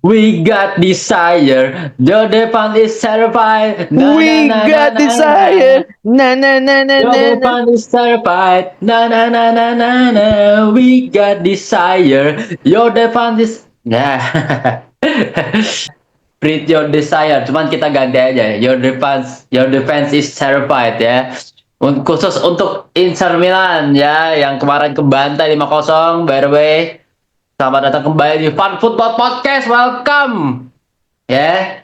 We got desire. Your defense is terrified. Na na We na na got na na. desire. Na na na na Your na na. defense is terrified. Na na na na na na. We got desire. Your defense is. Nah. Breathe your desire. Cuman kita ganti aja. Your defense is terrified ya. Khusus untuk Inter Milan ya, yang kemarin kebantai 5-0. By the way, selamat datang kembali di Fun Football Podcast. Welcome. Ya.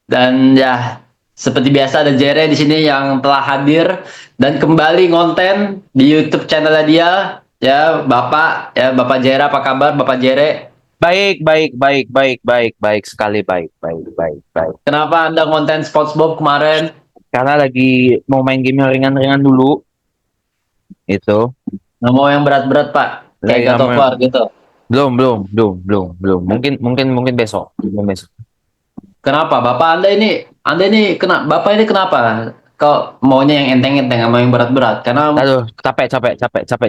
Dan ya, seperti biasa ada Jere di sini yang telah hadir dan kembali ngonten di YouTube channelnya dia. Ya, Bapak Jere, apa kabar Bapak Jere? Baik, baik, baik, baik, baik, baik sekali, baik, baik, baik, baik. Kenapa Anda ngonten SpongeBob kemarin? Karena lagi mau main game yang ringan-ringan dulu, itu. Nggak mau yang berat-berat, Pak. Kayak Lagi God nggak of mau. War gitu. Belum. Mungkin besok, mungkin besok. Kenapa? Bapak ini kenapa? Kok maunya yang enteng-enteng sama yang berat-berat? Karena Aduh, capek.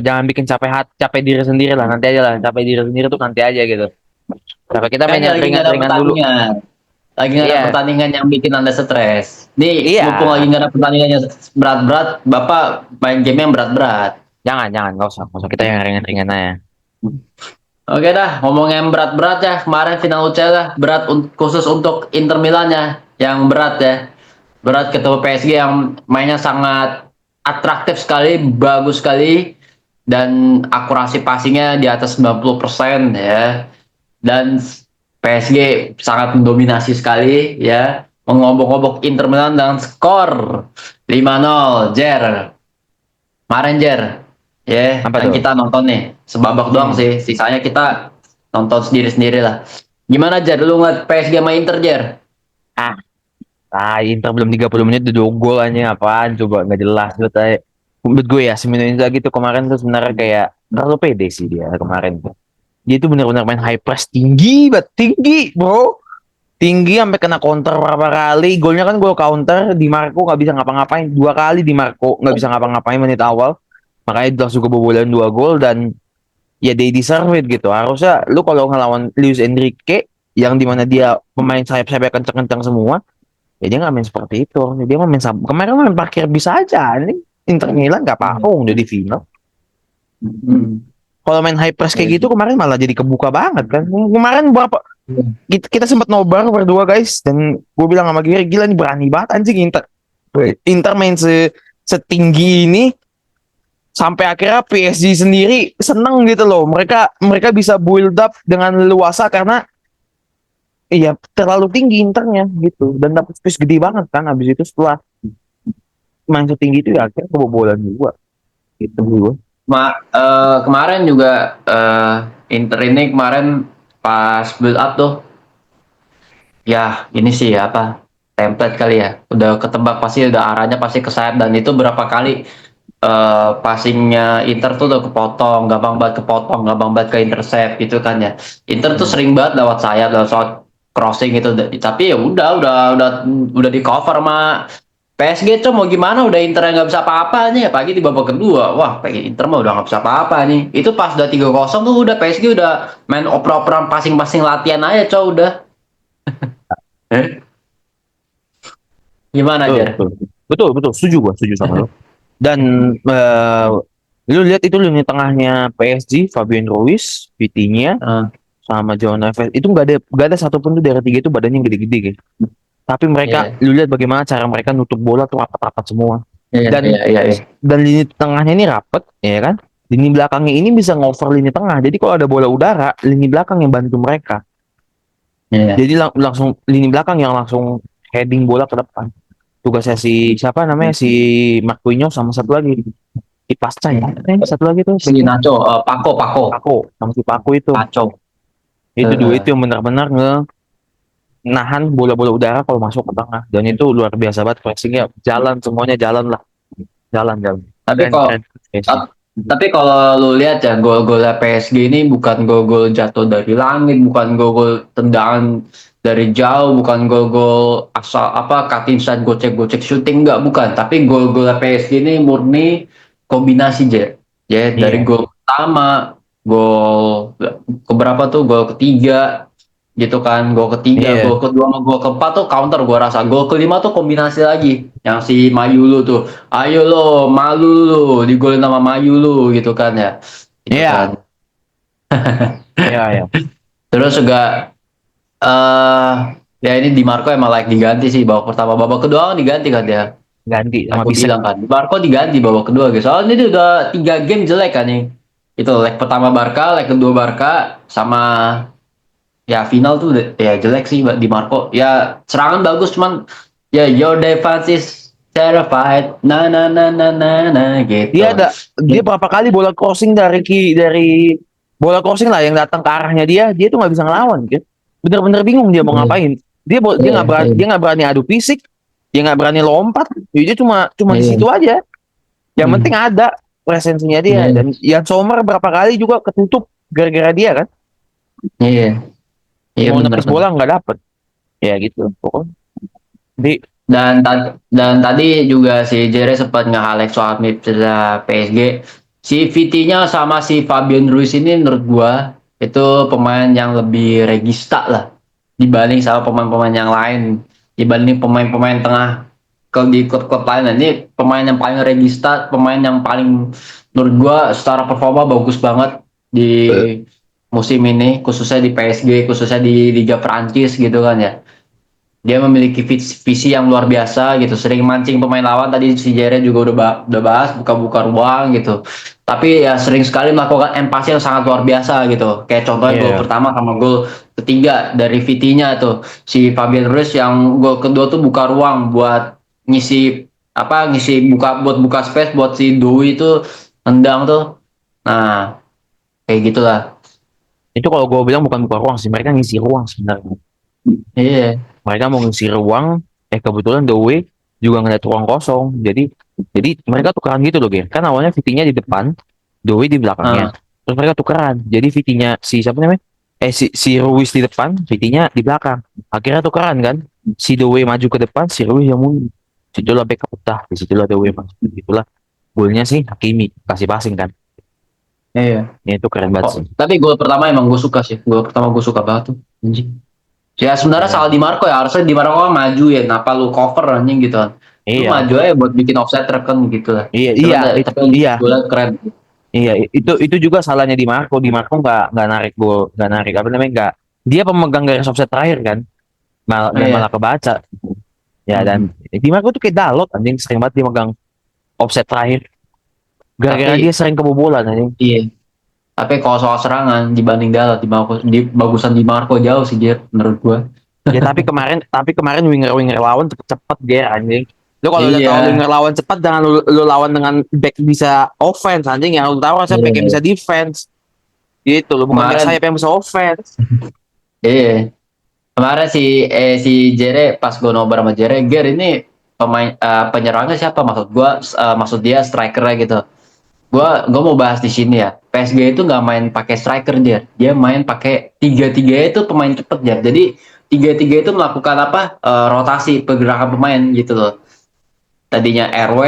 Jangan bikin capek diri sendiri lah. Nanti aja lah. Capek diri sendiri tuh nanti aja gitu. Capek kita main kayaknya yang lagi nggak ada ringan-ringan dulu. pertandingan. Lagi nggak ada Iya, pertandingan yang bikin Anda stres. Nih, iya. mumpung lagi nggak ada pertandingan yang berat-berat, Bapak main game yang berat-berat. Jangan, nggak usah. Kita yang ringan-ringan aja. Oke dah, ngomong yang berat-berat ya. Kemarin final UCL berat khusus untuk Inter Milan ya, yang berat ya. Berat ketemu PSG yang mainnya sangat atraktif sekali, bagus sekali, dan akurasi passingnya di atas 90% ya. Dan PSG sangat mendominasi sekali ya, mengobok-obok Inter Milan dengan skor 5-0. Jer, kemarin Jer, ya, Apa kan tuh? kita nonton nih sebabak doang Hmm. sih, sisanya kita nonton sendiri-sendiri lah. Gimana Jer, lu ngeliat PSG sama Inter Jer? Ah, Inter belum 30 menit udah 2 gol aja apaan coba nggak jelas tuh tadi. Menurut gue ya Simone Inzaghi tuh kemarin tuh sebenarnya kayak terlalu pede sih dia kemarin tuh. Dia tuh benar-benar main high press tinggi banget, tinggi bro. Tinggi sampai kena counter berapa kali. Golnya kan gol counter, Di Marco nggak bisa ngapa-ngapain. 2 kali Di Marco nggak bisa ngapa-ngapain menit awal. Makanya langsung kebobolan 2 gol dan ya they deserve it gitu. Harusnya lu kalau ngelawan Luis Enrique yang dimana dia pemain sayap-sayap kenceng-kenceng semua, ya dia nggak main seperti itu. Dia mah main kemarin main parkir bisa aja. Ini Inter Milan nggak apa-apa udah di final. Hmm. Kalau main high press kayak gitu kemarin malah jadi kebuka banget kan. Kemarin berapa kita sempat nobar berdua guys dan gue bilang sama Giri gila nih berani banget anjing Inter. Inter main setinggi ini sampai akhirnya PSG sendiri seneng gitu loh. Mereka bisa build up dengan leluasa karena iya terlalu tinggi Internya gitu dan dapat space gede banget kan habis itu setelah main setinggi itu ya akhirnya kebobolan juga gitu gue. Kemarin juga Inter ini kemarin pas build up tuh, ya ini sih apa, template kali ya, udah ketebak pasti, udah arahnya pasti ke sayap, dan itu berapa kali passingnya Inter tuh udah kepotong, gampang banget ke intercept gitu kan ya. Inter tuh sering banget lewat sayap, lewat shot crossing gitu, tapi ya udah di cover sama PSG. Tuh mau gimana, udah Inter yang nggak bisa apa-apa nih, pagi di babak kedua, wah Inter mah udah nggak bisa apa-apa nih. Itu pas udah 3-0 tuh udah PSG udah main oper-operan, passing-passing latihan aja cow udah. Gimana Betul, aja. betul. Betul, setuju gua, setuju sama lo. Dan lu lihat itu lini tengahnya PSG, Fabian Ruiz, Vitinha, sama João Neves itu nggak ada satupun tuh dari tiga itu badannya gede-gede gitu. Tapi mereka, Iya, lu lihat bagaimana cara mereka nutup bola tuh rapat-rapat semua. iya, Dan iya, iya, iya. dan lini tengahnya ini rapat, ya kan? Lini belakangnya ini bisa ngover lini tengah. Jadi kalau ada bola udara, lini belakang yang bantu mereka. Iya. Jadi langsung lini belakang yang langsung heading bola ke depan. Tugasnya si siapa namanya si Marquinhos sama satu lagi Ipasca ya. Satu lagi tuh Si Nacho, Paco, Paco sama si Paco itu. Paco. Itu dua itu Eh, yang benar-benar nahan bola-bola udara kalau masuk ke tengah dan itu luar biasa banget pressingnya jalan semuanya jalan lah jalan tapi keren kok keren. Messi. ta- tapi kalau lu lihat ya, gol-golnya PSG ini bukan gol-gol jatuh dari langit, bukan gol-gol tendangan dari jauh, bukan gol-gol asal apa cutting shot, gocek-gocek shooting, enggak, bukan. Tapi gol-golnya PSG ini murni kombinasi aja. Ya, dari Iya, gol pertama, gol keberapa tuh, gol ketiga, gitu kan. Gol ketiga, Iya. gol kedua sama gol keempat tuh counter gua rasa. Gol kelima tuh kombinasi lagi yang si Mayulu tuh. Ayo lo, malu lo, digolin sama Mayulu gitu kan ya. Itu Iya. kan. Iya, iya. Terus juga eh ya ini Di Marco emang layak diganti sih babak pertama. Babak kedua kan diganti kan dia. Ganti sama Aku Bisek. bilang kan, Di Marco diganti babak kedua guys. Soalnya ini udah 3 game jelek kan nih. Itu leg pertama Barca, leg kedua Barca, sama ya final tuh ya jelek sih Di Marco. Ya serangan bagus cuman ya your defense is terrified. Na Dia gitu. ada dia berapa kali bola crossing dari bola crossing lah yang datang ke arahnya dia tuh nggak bisa ngelawan kan. Bener-bener bingung dia mau Iya, ngapain. Dia iya, iya. dia nggak berani adu fisik, dia nggak berani lompat. Dia cuma cuma di Iya. situ aja. Yang penting Hmm. ada presensinya dia, Iya, dan Ian Sommer berapa kali juga ketutup gara-gara dia kan. iya, iya, Mau nepis benar-benar. bola nggak dapet. Ya gitu pokoknya. Jadi Dan tadi juga si Jere sempat nge-highlight soal midfielder PSG. Si Vitinya sama si Fabian Ruiz ini menurut gua itu pemain yang lebih regista lah dibanding sama pemain-pemain yang lain, dibanding pemain-pemain tengah di klub-klub lain. Nah, ini pemain yang paling regista, pemain yang paling menurut gua secara performa bagus banget di musim ini, khususnya di PSG, khususnya di Liga Prancis gitu kan ya. Dia memiliki visi yang luar biasa gitu, sering mancing pemain lawan. Tadi si Jere juga udah bahas buka-buka ruang gitu, tapi ya sering sekali melakukan empati yang sangat luar biasa gitu, kayak contohnya gol ya pertama sama gol ketiga dari Vitinha tuh, si Fabian Ruiz yang gol kedua tuh buka ruang buat ngisi ngisi buka space buat si Doi itu tendang tuh. Nah, kayak gitulah. itu kalau gue bilang bukan buka ruang sih, mereka ngisi ruang sebenarnya. Iya. Mereka mau ngisi ruang, kebetulan The Way juga ngeliat ruang kosong, jadi mereka tukeran gitu loh, Ger. Kan awalnya Vitinha di depan, The Way di belakangnya, Nah, terus mereka tukeran. Jadi Vitinha si siapa namanya, si Ruiz di depan, Vitinha di belakang. Akhirnya tukeran kan, si The Way maju ke depan, si Ruiz yang mundur. Situlah backup utah, disitulah The Way masuk. Disitulah golnya sih Hakimi kasih passing kan. iya. Ya, itu keren banget Oh, sih. tapi gol pertama emang gue suka sih. Gol pertama gue suka banget tuh. Anjing. Ya sebenarnya Ya. salah Di Marco ya. Harusnya Di Marco kan maju ya. Kenapa lu cover anjing gitu kan. Lu Iya, maju aja buat bikin offside trap kan gitu lah. iya, Cuman iya, tapi iya. golnya keren. Iya, itu juga salahnya Di Marco. Di Marco nggak narik gol, nggak narik apa namanya, nggak. Dia pemegang garis offset terakhir kan, Oh, dan malah iya. kebaca. Ya, dan Hmm. Di Marco tuh kayak Dalot anjing, sering banget dia megang offset terakhir. Gara-gara dia Tapi sering kebobolan anjing. iya. Tapi kalau soal serangan dibanding Dalot bagusan Di Marco jauh sih Jer menurut gua. Ya tapi kemarin winger-winger lawan cepet-cepet dia anjing. Lu kalau udah tahu Iya. winger lawan cepat, jangan lu lawan dengan back bisa offense anjing. Yang lu tahu harusnya back yang Iya. bisa defense. Gitu lu, bukan back Kemarin sayap yang bisa offense. iya. Kemarin si Jere pas gue nobar sama Jere, Ger ini pemain penyerangnya siapa? Maksud dia strikernya gitu. Gua mau bahas di sini ya. PSG itu nggak main pakai striker dia main pakai tiga itu pemain cepet Jadi tiga itu melakukan rotasi pergerakan pemain gitu loh. Tadinya RW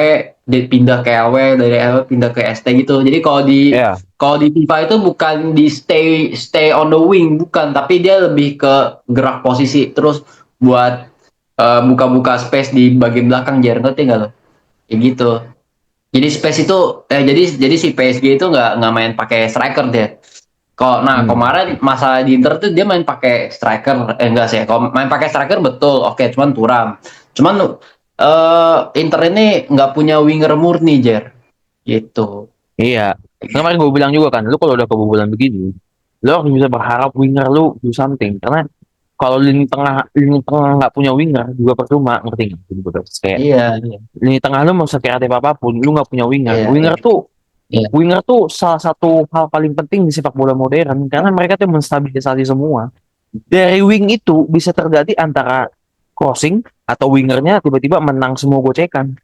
pindah ke LW, dari LW pindah ke ST gitu. Jadi Ya, kalau di FIFA itu bukan di stay on the wing, bukan, tapi dia lebih ke gerak posisi terus buat buka-buka space di bagian belakang ngerti nggak lo? Kayak gitu. Jadi space itu jadi si PSG itu nggak main pakai striker dia. hmm. Kemarin masa di Inter tuh dia main pakai striker, enggak sih. Kalau main pakai striker betul, oke, cuman Turam. Cuman Inter ini nggak punya winger murni, gitu. Iya. Kemarin gue bilang juga kan, lu kalau udah kebobolan begini, lu harus bisa berharap winger lu do something. Karena kalau lini tengah nggak punya winger juga percuma, ngerti nggak? Jadi gue kayak Iya, iya, lini tengah lu mau sekreatif apapun, lu nggak punya winger. iya, Winger iya, tuh iya. winger tuh salah satu hal paling penting di sepak bola modern, karena mereka tuh menstabilisasi semua. Dari wing itu bisa terjadi antara crossing atau wingernya tiba-tiba menang semua gocekan.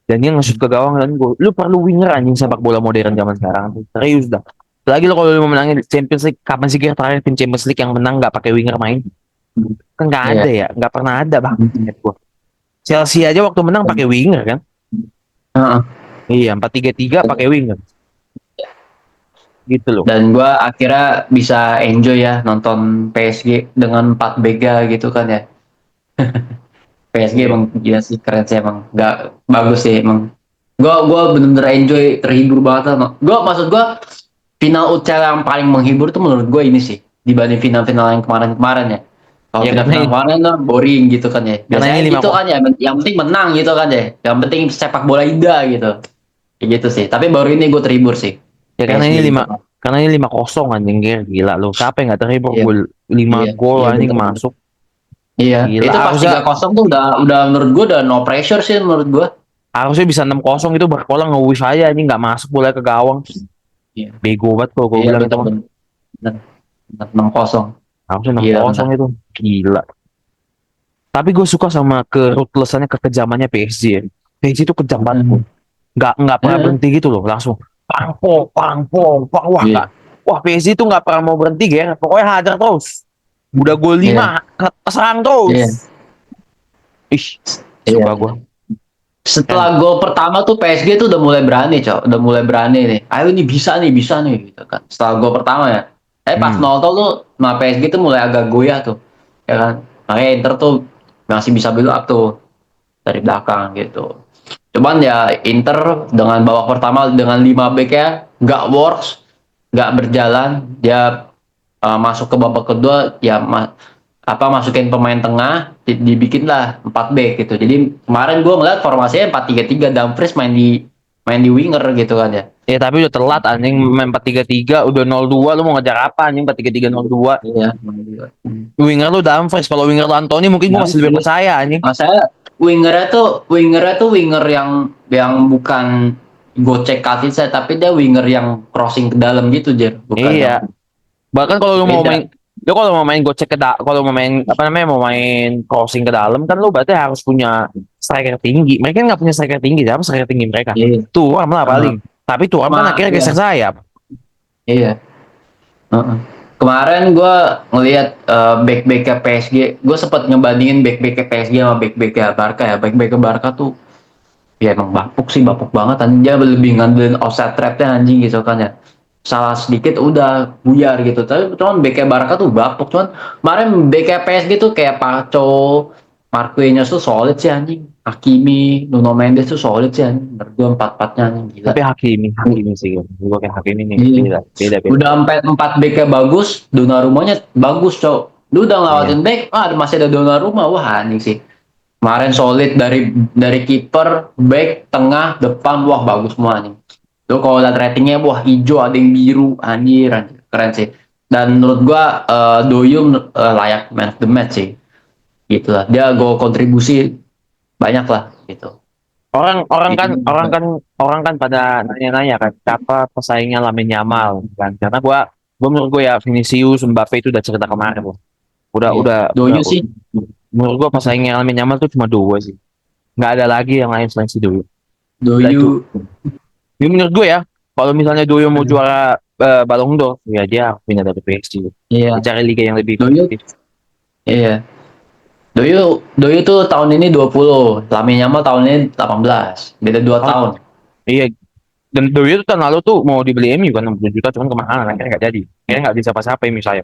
Dan dia nge-shoot ke gawang dan gol. Lu perlu winger anjing sepak bola modern zaman sekarang tuh. Serius dah. Lagi lo kalau lu mau menangin Champions League, kapan sih kira terakhir tim Champions League yang menang nggak pakai winger main? Kan nggak ada Iya. ya, nggak pernah ada bahkan ingat gua. Chelsea aja waktu menang pakai winger kan? Heeh. Iya, 4-3-3 pakai winger. gitu loh. Dan gua akhirnya bisa enjoy ya nonton PSG dengan 4 Bega gitu kan ya. PSG Iya. emang gila sih, keren sih emang. Nggak bagus sih emang. Gua bener-bener enjoy, terhibur banget lah. Maksud gua final UCL yang paling menghibur tuh menurut gua ini sih dibanding final-final yang kemarin-kemarin ya. Kalau Ya final-final kemarin tuh boring gitu kan ya. karena Biasanya ini lima gitu kok. kan ya, yang penting menang gitu kan ya. Yang penting sepak bola indah gitu. Kayak gitu sih. Tapi baru ini gue terhibur sih. Ya PSG gitu. karena ini 5-0 anjing, gila lu. Siapa yang nggak terhibur Iya, gol 5 iya, gol iya anjing bener. masuk. Iya, Gila, itu pas harusnya 3-0 tuh udah menurut gue udah no pressure sih menurut gue. harusnya bisa 6-0 itu berkolang nge-wish aja anjing, nggak masuk bola ke gawang. Iya, Bego banget kalau gue iya bilang itu bener mah. bener. Bener, bener 6-0. Harusnya enam Gila bener. kosong itu. Gila. Tapi gue suka sama ke kekejamannya PSG ya. PSG itu kejam banget bro. Hmm. Nggak pernah Eh, berhenti gitu loh, langsung pang pong pang pong pang, wah nggak, Iya, wah PSG itu nggak pernah mau berhenti ya, pokoknya hajar terus, udah gol iya, 5 serang iya, terus. Ih, iya. suka gue kan. Setelah gol pertama tuh PSG tuh udah mulai berani, Cok. Udah mulai berani nih. Ayo nih bisa nih gitu kan. Setelah gol pertama ya. Pas Hmm. 0-0 tuh, nah PSG tuh mulai agak goyah tuh. Ya kan. Makanya Inter tuh masih bisa build up tuh dari belakang gitu. Cuman ya Inter dengan babak pertama dengan 5 back ya nggak works, nggak berjalan. Dia masuk ke babak kedua ya masukin pemain tengah, dibikin lah 4 back gitu. Jadi kemarin gue ngeliat formasinya 4-3-3, Dumfries main di winger gitu kan ya. Ya tapi udah telat anjing, main 4-3-3 udah 0-2, lu mau ngejar apa anjing 4-3-3 0-2. Iya. Winger lu Dumfries, kalau winger lu Anthony mungkin gua masih lebih Dumfries. percaya anjing. Nah, saya wingernya tuh winger yang bukan gocek kaki saya, tapi dia winger yang crossing ke dalam gitu, Jer. Bukan yang Iya, bahkan kalau lu mau beda. main, lu kalau mau main gocek kalau mau main apa namanya, mau main crossing ke dalam kan lu berarti harus punya striker tinggi. Mereka nggak punya striker tinggi, siapa striker tinggi mereka? Iya. Turam lah Heeh. paling. Tapi Turam kan akhirnya Iya. geser sayap. Iya. Heeh. Kemarin gue ngelihat back-back ke PSG, gue sempat ngebandingin back-back ke PSG sama back-back ke Barca ya. Back-back ke Barca tuh ya emang bapuk banget anjing. Dia lebih ngandelin offside trapnya anjing gitu kan ya. Salah sedikit udah buyar gitu. Tapi cuman back ke Barca tuh bapuk. Cuman kemarin back ke PSG tuh kayak Paco, Marquinhos tuh solid sih anjing. Hakimi, Nuno Mendes tuh solid sih anjing. Menurut gue empat-empatnya anjing gila. Tapi Hakimi sih, gua kayak Hakimi nih Iya. beda. Udah sampai 4 backnya bagus, Donnarumma-nya bagus, Cok. Lu udah Iya. ngawatin back, masih ada Donnarumma. Wah, anjing sih. Kemarin solid dari kiper, back, tengah, depan, wah bagus semua anjing. Lu kalau lihat ratingnya, wah hijau, ada yang biru, anjir, anjir. Keren sih. Dan menurut gua Doyum layak man of the match sih. Gitu lah. Dia go kontribusi banyak lah gitu. Gitu. Orang kan pada nanya-nanya kan siapa pesaingnya Lamine Yamal kan, karena gua menurut gua ya Vinicius, Mbappe itu udah cerita kemarin loh. Iya. Udah, Doyu sih. menurut gua pesaingnya Lamine Yamal tuh cuma dua sih, nggak ada lagi yang lain selain si Doyo. Udah itu. Doyu. Ini menurut gue ya, kalau misalnya Doyo mau juara Ballon d'Or, ya dia harus pindah dari PSG. Dia Iya. cari liga yang lebih Doyu. kompetitif. Iya. Doyu tuh tahun ini 20, Lamine Yamal tahun ini 18. Beda 2 Oh, tahun. iya, dan Doyo tuh tahun lalu tuh mau dibeli MU kan 60 juta, cuman kemahalan akhirnya nggak jadi. Akhirnya nggak bisa apa-apa misalnya.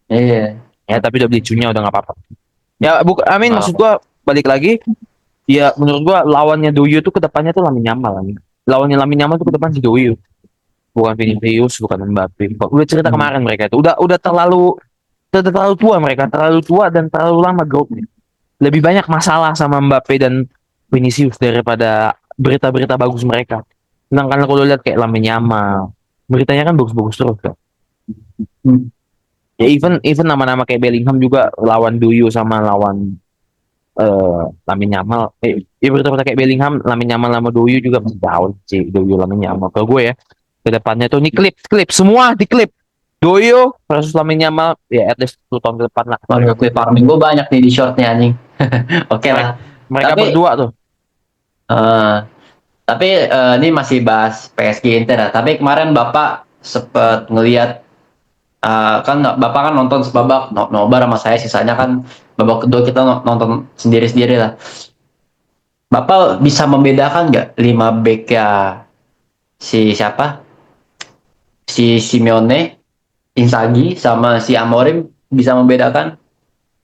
Iya. Ya tapi udah beli Junya udah nggak apa-apa. Ya Amin, maksud Wow. gua balik lagi, ya menurut gua lawannya Doyo tuh kedepannya tuh Lamine Yamal Amin. Lawannya Lamine Yamal tuh ke depan si Doyo, bukan Vinicius, bukan Mbappe. Udah cerita Hmm. kemarin mereka itu udah terlalu tua, mereka terlalu tua dan terlalu lama growth-nya. Lebih banyak masalah sama Mbappe dan Vinicius daripada berita-berita bagus mereka. Sedangkan kalau lihat kayak Lamine Yamal, beritanya kan bagus-bagus terus kan. Hmm. Ya even nama-nama kayak Bellingham juga lawan Duyu sama lawan Lamine Yamal. Ya berita-berita kayak Bellingham, Lamine Yamal sama Duyu juga masih jauh sih, Duyu Lamine Yamal. Kalau gue ya, ke depannya tuh ini klip semua di klip. Duyu versus Lamine Yamal ya at least 10 tahun ke depan lah. Waduh, clip farming gue banyak nih di shortnya anjing. Oke Mereka, lah. mereka Tapi berdua tuh. eh ini masih bahas PSG Inter ya. Tapi kemarin Bapak sempet ngelihat kan Bapak kan nonton sebabak nobar sama saya, sisanya kan babak kedua kita nonton sendiri-sendiri lah. Bapak bisa membedakan nggak 5 back ya si siapa? si Simeone, Inzaghi sama si Amorim bisa membedakan,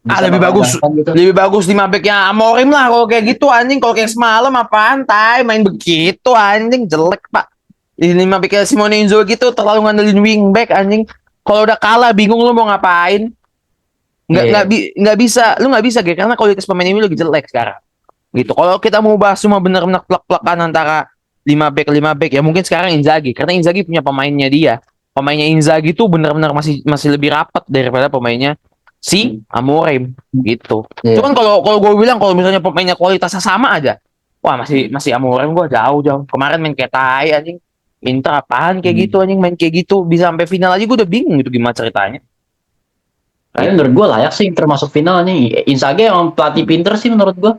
bisa Lebih bagus memperagakan gitu. lebih bagus 5 backnya Amorim lah kalau kayak gitu anjing. Kalau kayak semalam apaan tai main begitu anjing jelek pak. Ini 5 backnya Simone Inzaghi gitu terlalu ngandelin wingback anjing. Kalau udah kalah bingung lu mau ngapain. Iya. Nggak bisa lu nggak bisa gitu karena kualitas pemain ini lagi jelek sekarang gitu. Kalau kita mau bahas cuma benar-benar plak-plakan antara 5 back ya mungkin sekarang Inzaghi karena Inzaghi punya pemainnya Inzaghi tuh benar-benar masih masih lebih rapat daripada pemainnya si Amorim gitu. Cuman Iya. kalau kalau gue bilang kalau misalnya pemainnya kualitasnya sama aja, wah masih masih Amorim gue jauh-jauh. Kemarin main kayak tai anjing. Inter apaan kayak gitu Hmm. anjing main kayak gitu bisa sampai final aja gue udah bingung gitu gimana ceritanya. Tapi Gitu. menurut gue layak sih termasuk final nih. Inzaghi emang pelatih pinter sih menurut gue.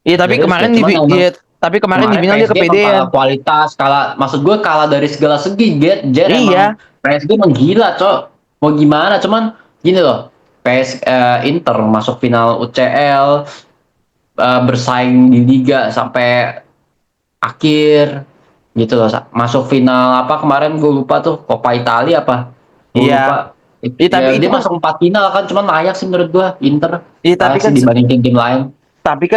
Iya Serius deh. Cuman emang tapi kemarin di kemarin final dia PSG emang kepedean. kalah kualitas, kalah, maksud gue kalah dari segala segi. Jet emang Iya, PSG emang gila, cok. Mau gimana? Cuman gini loh, Inter masuk final UCL, bersaing di liga sampai akhir gitu loh. Masuk final apa kemarin gue lupa tuh, Coppa Italia apa? Gue iya. lupa. Iya tapi Ya itu dia kan, masuk 4 final kan, cuman layak sih menurut gue Inter. iya Layak sih dibanding tim-tim lain. tapi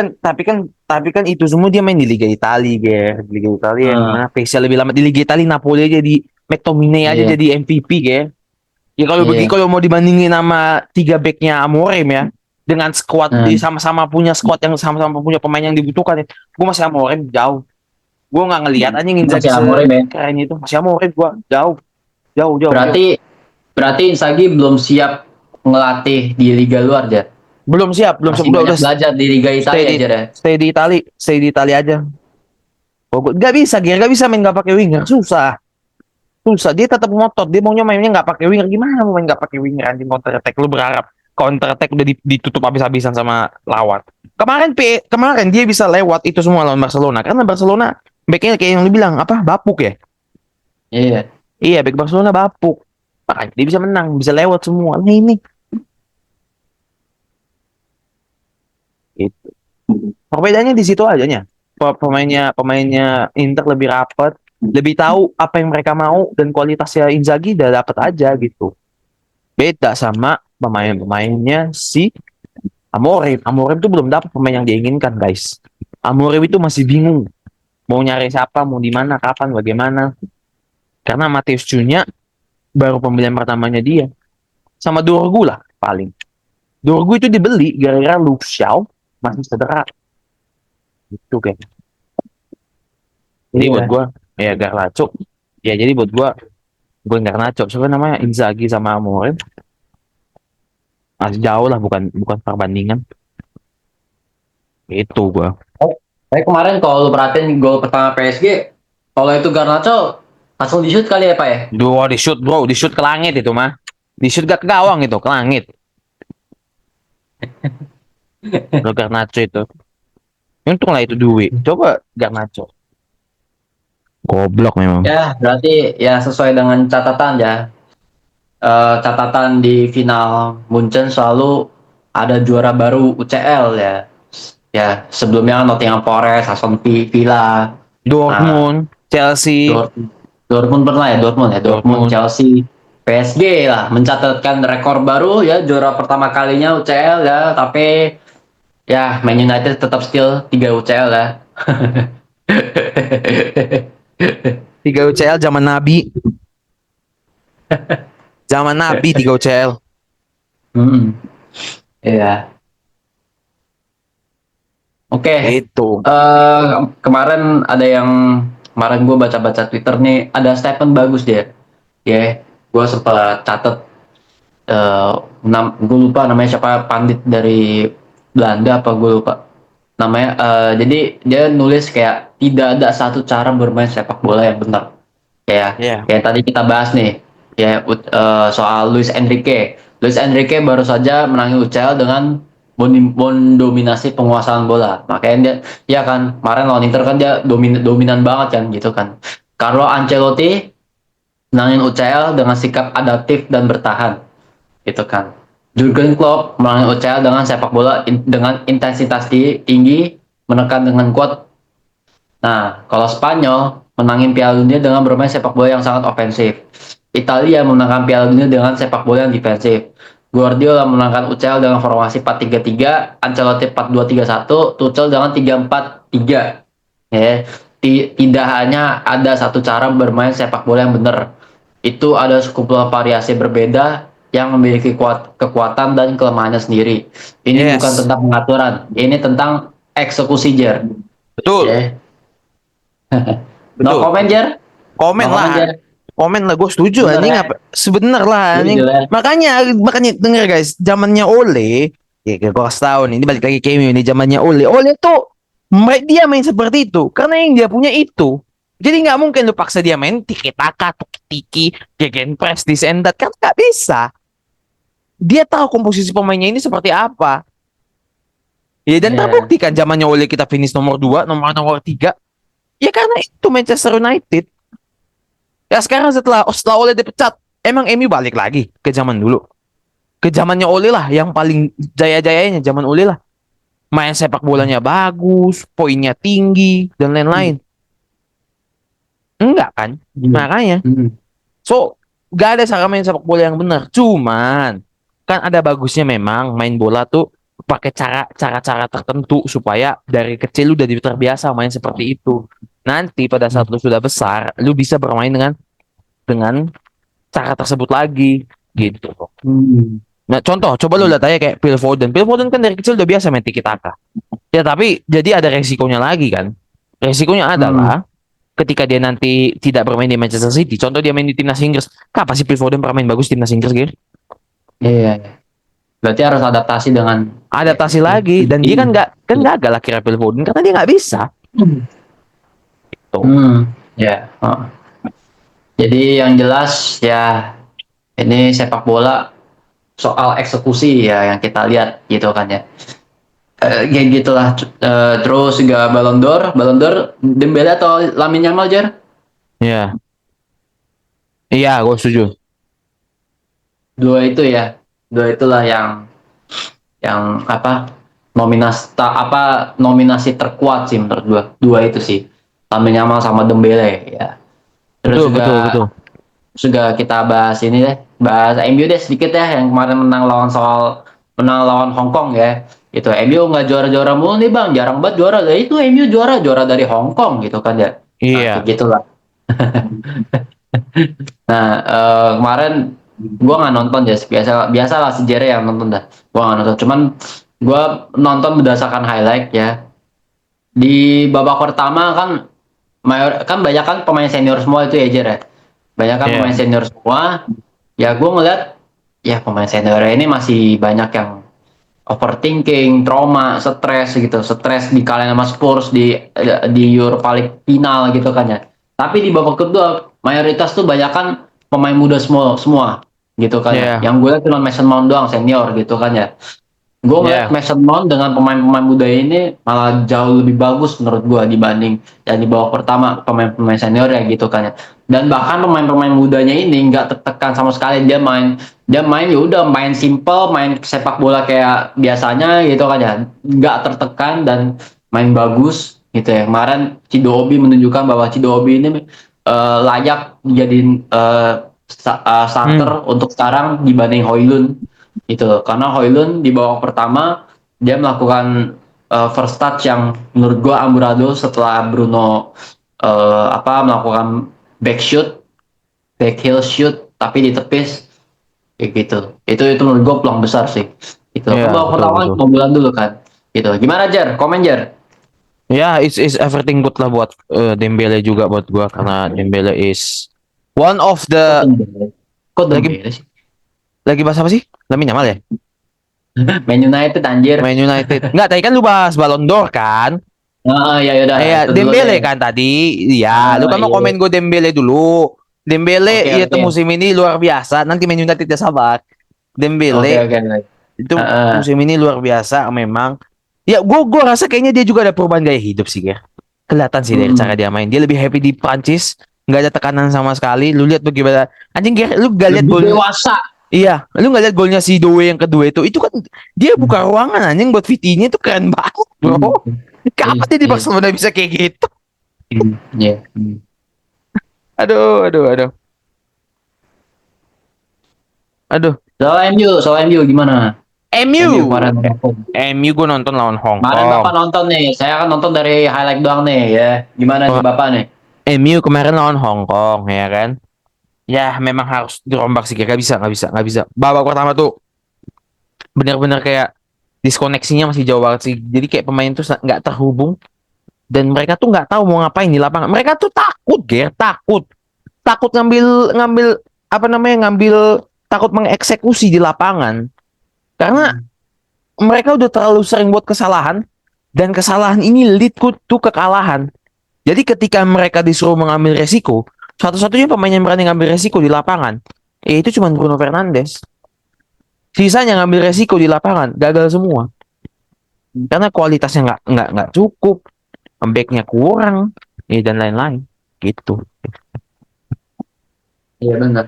kan itu semua dia main di Liga Italia, Ger. Di Liga Italia yang Nah, mana pace lebih lama di Liga Italia Napoli aja di McTominay aja iya, jadi MVP, Ger. Ya iya. kalau mau dibandingin sama 3 backnya Amorim ya dengan squad Nah, sama-sama punya squad yang sama-sama punya pemain yang dibutuhkan ya. Gue masih Amorim jauh. Gue nggak ngelihat anjing Inzaghi masih Amorim ya. sekeren itu. Masih Amorim gue jauh, jauh, jauh, jauh. Berarti berarti Inzaghi belum siap ngelatih di liga luar aja. Belum siap, Masih banyak udah belajar di liga stay Italia di aja deh. stay di Italia aja. Oh, gak bisa, Ger, gak bisa main gak pakai winger, susah. Susah, dia tetap ngotot, dia maunya mainnya nggak pakai winger, gimana mau main nggak pakai winger anjing counter attack, lu berharap counter attack udah ditutup habis-habisan sama lawan. Kemarin dia bisa lewat itu semua lawan Barcelona, karena Barcelona backnya kayak yang lu bilang apa bapuk ya, Iya. iya back Barcelona bapuk, makanya dia bisa menang, bisa lewat semua. Nah ini itu perbedaannya di situ aja nya. Pemainnya pemainnya Inter lebih rapat, lebih tahu apa yang mereka mau dan kualitasnya Inzaghi udah dapet aja gitu. Beda sama pemain-pemainnya si Amorim. Amorim tuh belum dapat pemain yang diinginkan, guys. Amorim itu masih bingung mau nyari siapa, mau di mana, kapan, bagaimana. Karena Mateus Cunha baru pembelian pertamanya dia. Sama Dorgu lah paling. Dorgu itu dibeli gara-gara Luke Shaw masih cedera. Itu kan. Jadi buat Iya. gua ya Garnacho. Ya jadi buat gua bukan Garnacho, sebenarnya namanya Inzaghi sama Amorim masih jauh lah, bukan bukan perbandingan. Itu gua. Oh, tapi kemarin kalau lu perhatiin gol pertama PSG, kalau itu Garnacho langsung di shoot kali ya Pak ya? Dua di shoot bro, di shoot ke langit itu mah. Di shoot gak ke gawang itu, ke langit. Lo Garnacho itu. Untung lah itu duit. Coba Garnacho. Goblok memang. Ya, berarti ya sesuai dengan catatan ya. Catatan di final Munchen selalu ada juara baru UCL ya. Ya, sebelumnya Nottingham Forest, Aston Villa, nah, Dortmund, Chelsea, Dortmund, Dortmund pernah ya, Dortmund, Dortmund. Chelsea, PSG lah mencatatkan rekor baru ya, juara pertama kalinya UCL ya, tapi ya Man United tetap still 3 UCL ya. 3 UCL zaman Nabi. Zaman Nabi 3 UCL. Hmm, iya. Oke. Itu. Kemarin ada yang kemarin gue baca-baca Twitter nih ada statement bagus dia. Ya, gue sempat catet, gue lupa namanya siapa, pandit dari Belanda apa gue lupa namanya. Jadi dia nulis kayak tidak ada satu cara bermain sepak bola yang benar. Ya. Kayak tadi kita bahas nih, ya soal Luis Enrique. Luis Enrique baru saja menangi UCL dengan mendominasi penguasaan bola. Makanya dia, ya kan, kemarin lawan Inter kan dia dominan banget kan, gitu kan. Carlo Ancelotti menangin UCL dengan sikap adaptif dan bertahan, gitu kan. Jurgen Klopp menangin UCL dengan sepak bola dengan intensitas tinggi, menekan dengan kuat. Nah, kalau Spanyol menangin Piala Dunia dengan bermain sepak bola yang sangat ofensif. Italia memenangkan Piala Dunia dengan sepak bola yang defensif. Guardiola memenangkan UCL dengan formasi 4-3-3, Ancelotti 4-2-3-1, Tuchel dengan 3-4-3. Ya, tidak hanya ada satu cara bermain sepak bola yang benar. Itu ada sekumpulan variasi berbeda yang memiliki kekuatan dan kelemahannya sendiri. Ini bukan Yes, tentang pengaturan, ini tentang eksekusi, Jer. betul, Ya. No betul. comment, Jer. No Komen comment, lah, Jer. komen lah, gue setuju Bener anjing ya? apa sebener lah anjing. Setuju ya? Makanya denger guys, zamannya Ole, ya gue kasih tahu nih, ini balik lagi ke MU nih, zamannya Ole tuh dia main seperti itu karena yang dia punya itu. Jadi nggak mungkin lu paksa dia main tiki taka, tuki tiki, gegenpress, this and that, kan nggak bisa. Dia tahu komposisi pemainnya ini seperti apa. Ya dan Iya. terbukti kan zamannya Ole kita finish nomor 2, nomor 3. Ya karena itu Manchester United. Ya sekarang setelah Ole dipecat, emang MU balik lagi ke zaman dulu. Ke zamannya Ole lah, yang paling jaya-jayanya zaman Ole lah. Main sepak bolanya bagus, poinnya tinggi, dan lain-lain. Enggak kan? Iya. Makanya. Hmm. So, gak ada cara main sepak bola yang benar. Cuman, kan ada bagusnya memang main bola tuh pakai cara-cara tertentu supaya dari kecil lu udah terbiasa main seperti itu. Nanti pada saat lu sudah besar, lu bisa bermain dengan cara tersebut lagi gitu. Hmm. Nah, contoh, coba lu lihat aja kayak Phil Foden. Phil Foden kan dari kecil udah biasa main tiki taka. Ya, tapi jadi ada resikonya lagi kan. Resikonya Hmm. adalah ketika dia nanti tidak bermain di Manchester City, contoh dia main di timnas Inggris. Kapan sih Phil Foden pernah main bagus di timnas Inggris gitu? Iya. Berarti harus adaptasi dengan Adaptasi lagi dan dia kan nggak gagal lah kira Phil Foden karena dia nggak bisa. Tuh. Ya. Oh. Jadi yang jelas ya ini sepak bola soal eksekusi ya yang kita lihat gitu kan ya. Kayak gitulah. Terus juga Ballon d'Or Dembele atau Lamine Yamal, Jar? Iya. Iya, gue setuju. Dua itu ya. Dua itulah yang apa nominasi terkuat sih menurut gua. Dua itu sih. Lamine Yamal sama Dembele ya. Terus Betul, betul, betul. juga kita bahas ini deh, bahas MU deh sedikit ya yang kemarin menang lawan Hong Kong ya. Itu MU nggak juara-juara mulu nih bang, jarang banget juara. Lah itu MU juara dari Hong Kong gitu kan ya. Nah kayak Iya. gitulah. Nah kemarin gua nggak nonton ya, biasa lah sejarah yang nonton dah. Gua nggak nonton, cuman gua nonton berdasarkan highlight ya. Di babak pertama kan kan banyak kan pemain senior semua itu ya Jer ya. Banyak kan pemain Iya. senior semua. Ya gue ngeliat ya pemain senior ini masih banyak yang overthinking, trauma, stres di kalian sama Spurs di Europa League final gitu kan ya. Tapi di babak kedua mayoritas tuh banyak kan pemain muda semua gitu kan ya. Iya. Yang gue lihat cuma Mason Mount doang senior gitu kan ya. Gue ngeliat Iya. Mason Mount dengan pemain-pemain muda ini malah jauh lebih bagus menurut gue dibanding yang di bawah pertama pemain-pemain senior ya gitu kan ya. Dan bahkan pemain-pemain mudanya ini nggak tertekan sama sekali, dia main ya udah main simple, main sepak bola kayak biasanya gitu kan ya, nggak tertekan dan main bagus gitu ya. Kemarin Chido Obi menunjukkan bahwa Chido Obi ini layak dijadiin Hmm. starter untuk sekarang dibanding Højlund itu, karena Højlund di babak pertama dia melakukan first touch yang menurut gua amburadul setelah Bruno melakukan back shoot, back heel shoot tapi ditepis kayak gitu. Itu menurut gua peluang besar sih. Itu kan Iya, babak betul, pertama betul. keunggulan dulu kan. Gitu. Gimana Jar? Komen Jar. Ya, is everything good lah buat Dembele juga buat gua karena Dembele is one of Kok the Dembele? Kok lagi Dembele sih? lagi bahas apa sih? Lamine Yamal ya? Man United anjir. Man United. Enggak, tadi kan lu bahas Ballon d'Or kan? Ya udah Ya, itu dulu deh. Dembele kan tadi. Ya, lu kan mau Iya. komen gue Dembele dulu. Dembele Oke itu oke. musim ini luar biasa. Nanti Man United ya sabar. Oke Dembele oke. itu Heeh. musim ini luar biasa memang. Ya, gue rasa kayaknya dia juga ada perubahan gaya hidup sih ya. Kelihatan sih dari cara Hmm. dia main. Dia lebih happy di Prancis. Nggak ada tekanan sama sekali. Lu lihat bagaimana. Anjing, lu gak lihat Lebih golnya. dewasa. Iya, lu nggak lihat golnya si Doe yang kedua itu. Itu kan dia buka ruangan anjing buat VT-nya itu keren banget, Hmm. bro. Iya, Kapan dia di iya. Barcelona bisa kayak gitu? Iya. Hmm. Aduh, aduh, aduh. Aduh, Soal MU gimana? MU MU. kemarin MU gue nonton lawan Hong kemarin Bapak Kong. nonton nih. Saya kan nonton dari highlight doang nih ya. Gimana nih Oh, Bapak nih? MU kemarin lawan Hong Kong ya kan. Ya memang harus dirombak sih, nggak bisa. Babak pertama tuh benar-benar kayak diskoneksinya masih jauh banget sih. Jadi kayak pemain tuh nggak terhubung dan mereka tuh nggak tahu mau ngapain di lapangan. Mereka tuh takut, Ger, takut ngambil ngambil apa namanya ngambil takut mengeksekusi di lapangan karena mereka udah terlalu sering buat kesalahan dan kesalahan ini lead to kekalahan. Jadi ketika mereka disuruh mengambil resiko, satu-satunya pemain yang berani ngambil resiko di lapangan, itu cuma Bruno Fernandes. Sisanya ngambil resiko di lapangan, gagal semua. Karena kualitasnya nggak cukup, backnya kurang, dan lain-lain. Gitu. Iya benar.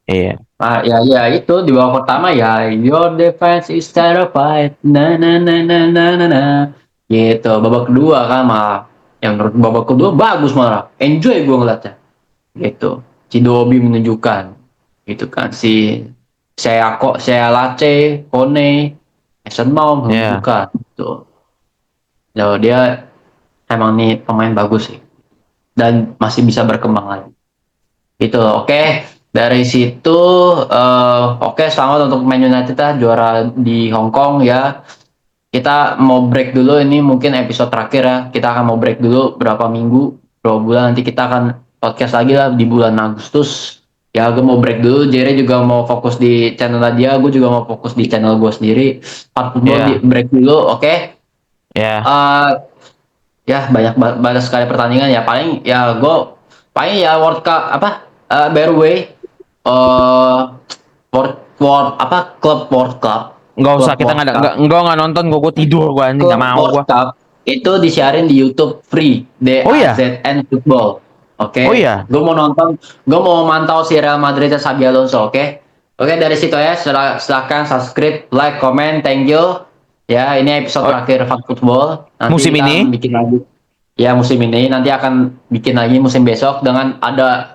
Iya, Ya itu di babak pertama ya your defense is terrified. Na. Gitu. Babak kedua kan malah yang menurut babak kedua bagus malah. Enjoy gue ngeliatnya. Gitu. Cidobi menunjukkan gitu kan saya Lace, Kone, Mason Mount iya, menunjukkan gitu. Loh, dia emang nih pemain bagus sih dan masih bisa berkembang lagi. Gitu. Oke. Dari situ oke, selamat untuk Man United lah juara di Hong Kong ya. Kita mau break dulu, ini mungkin episode terakhir ya. Kita akan mau break dulu berapa minggu, berapa bulan, nanti kita akan podcast lagi lah di bulan Agustus. Ya, gue mau break dulu. Jerry juga mau fokus di channel dia, gue juga mau fokus di channel gue sendiri. Part football di iya, break dulu, oke? iya. Eh, ya banyak sekali pertandingan ya. Paling ya World Cup apa? Berway, World apa? Nggak usah, Klub kita World Cup. nggak nonton, gue tidur, gue anjing, nggak Klub mau World gue. Cup itu disiarin di YouTube free Oh iya, DAZN Football. oh Oke, iya, gue mau mantau si Real Madrid dan Xabi Alonso. Oke, dari situ ya. Silahkan subscribe, like, comment, thank you. Ya, ini episode oh, terakhir Fun Football. Nanti musim kita akan ini, bikin lagi. Ya, musim ini nanti akan bikin lagi musim besok dengan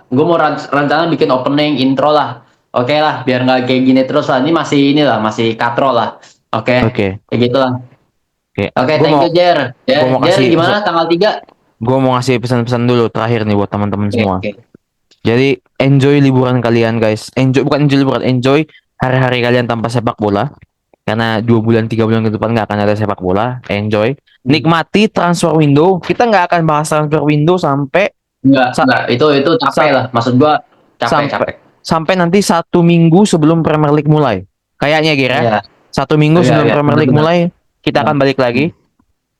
gue mau rencana bikin opening intro lah. Oke lah, biar nggak kayak gini terus lah. Ini masih katro lah. Oke, oke, kayak gitulah. oke. Oke, Gue thank mau you Jer. gue mau Jer kasih gimana tanggal 3? gue mau ngasih pesan-pesan dulu terakhir nih buat teman-teman Oke, semua. oke. Jadi enjoy liburan kalian guys. Bukan enjoy liburan, enjoy hari-hari kalian tanpa sepak bola. Karena 2 bulan 3 bulan ke depan nggak akan ada sepak bola. Enjoy. Nikmati transfer window. Kita nggak akan bahas transfer window sampai sa- Enggak, itu capek sa- lah. Maksud gua capek, sampai capek. sampai nanti 1 minggu sebelum Premier League mulai. Kayaknya kira Iya, 1 minggu iya, sebelum iya, Premier League benar-benar. mulai kita akan balik lagi.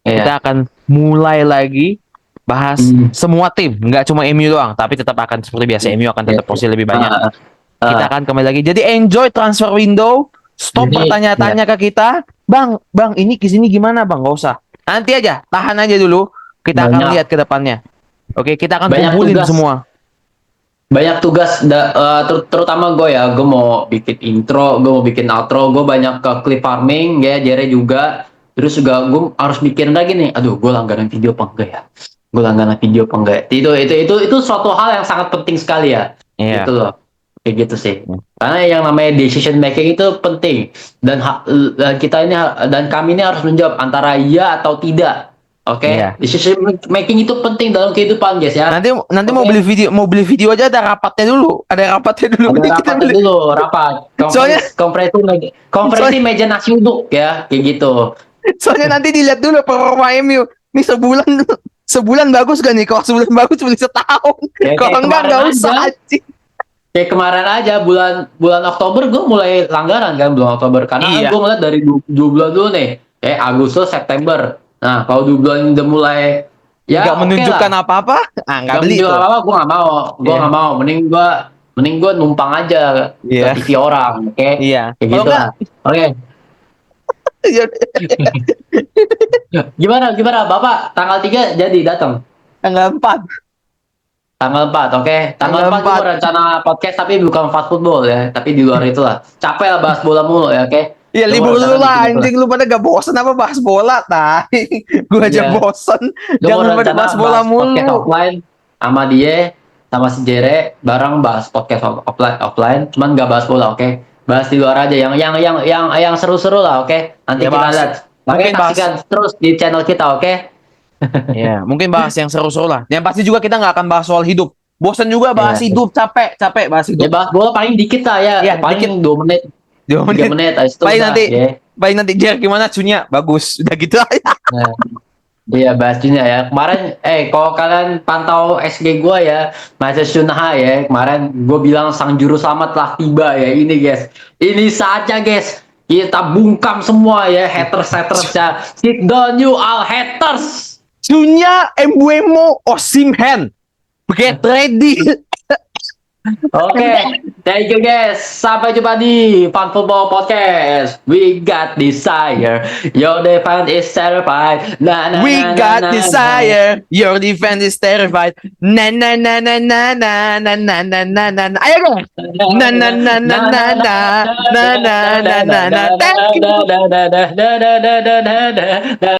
Kita Iya. akan mulai lagi bahas Hmm. semua tim, nggak cuma MU doang, tapi tetap akan seperti biasa, MU akan Iya, tetap iya. posisi lebih banyak. Ah, Kita ah. akan kembali lagi. Jadi enjoy transfer window. Stop Jadi, ya, bertanya-tanya ke kita, bang, ini ke sini gimana bang? Gak usah. Nanti aja, tahan aja dulu. Kita akan banyak lihat ke depannya. Oke, kita akan banyak kumpulin tugas. semua. Banyak tugas terutama gue ya, gue mau bikin intro, gue mau bikin outro, gue banyak ke clip farming ya, Jere juga. Terus juga gue harus mikirin lagi nih, aduh gue langganan video apa enggak ya, gue langganan video apa enggak ya? Itu suatu hal yang sangat penting sekali ya, Iya. gitu loh, kayak gitu sih. Karena yang namanya decision making itu penting dan dan kami ini harus menjawab antara ya atau tidak. Oke, Iya. decision making itu penting dalam kehidupan guys ya. Nanti Oke. mau beli video aja ada rapatnya dulu. Ada rapatnya dulu. Ada Baru kita rapatnya beli. dulu, rapat. Soalnya Konferensi meja nasi uduk ya, kayak gitu. soalnya nanti dilihat dulu performa MU. Nih sebulan bagus gak nih? Kalau sebulan bagus beli setahun. Ya, Kalau kayak enggak kemarin usah aja. anjing. Kayak kemarin aja bulan Oktober gue mulai langgaran kan bulan Oktober karena Iya. gue ngeliat dari 2 bulan dulu nih, Agustus September. Nah kalau 2 bulan udah mulai ya Nggak menunjukkan lah. apa-apa. Nggak Gak beli menunjukkan tuh. apa-apa, gue nggak mau. Gue Iya. nggak mau. Mending gue numpang aja Iya. ke TV orang, oke? Iya. Kayak Kalau gitu lah. Oke. Gimana Bapak tanggal 3 jadi datang? Tanggal 4. Tanggal 4, oke. Tanggal Tanggal 4 gue 4. rencana podcast tapi bukan fast football ya, tapi di luar itu lah. Capek lah bahas bola mulu ya, oke. Iya, Gua libur rencana dulu lah bikin apa? anjing, lu pada gak bosen apa bahas bola tai. Gua aja Iya. bosen. Gua Jangan pada rencana bahas bola podcast mulu. offline sama dia sama si Jere bareng bahas podcast offline, cuman nggak bahas bola, oke. Bahas di luar aja yang seru-seru lah, oke? Nanti Ya kita bahas, lihat. Makanya mungkin bahas, saksikan terus di channel kita, oke? ya mungkin bahas yang seru-seru lah. Yang pasti juga kita nggak akan bahas soal hidup. Bosan juga bahas Ya. hidup, capek, capek bahas Ya hidup. bahas bola paling dikit lah ya, Ya dikit, paling 2 menit, 2 tiga menit. menit, habis itu Paling udah, nanti, ya. paling nanti Jer gimana cunya, bagus, udah gitu aja. Nah, iya bahasnya ya. Kemarin, kalau kalian pantau SG gua ya, Masih Shunha ya, kemarin gue bilang sang juru selamat telah tiba ya. Ini guys, ini saatnya guys, kita bungkam semua ya haters ya. Sit down you all haters. Cunya Embuemo Osimhen, get ready. Oke, thank you guys. Sampai jumpa di Fun Football Podcast. We got desire. Your defense is terrified. Na na We na na got na na. desire. Your defense is terrified. Na na na na na na na na na na na na. Ayo guys. Na na na na na na na na na na na. Thank you. Na na na na na na na na na na.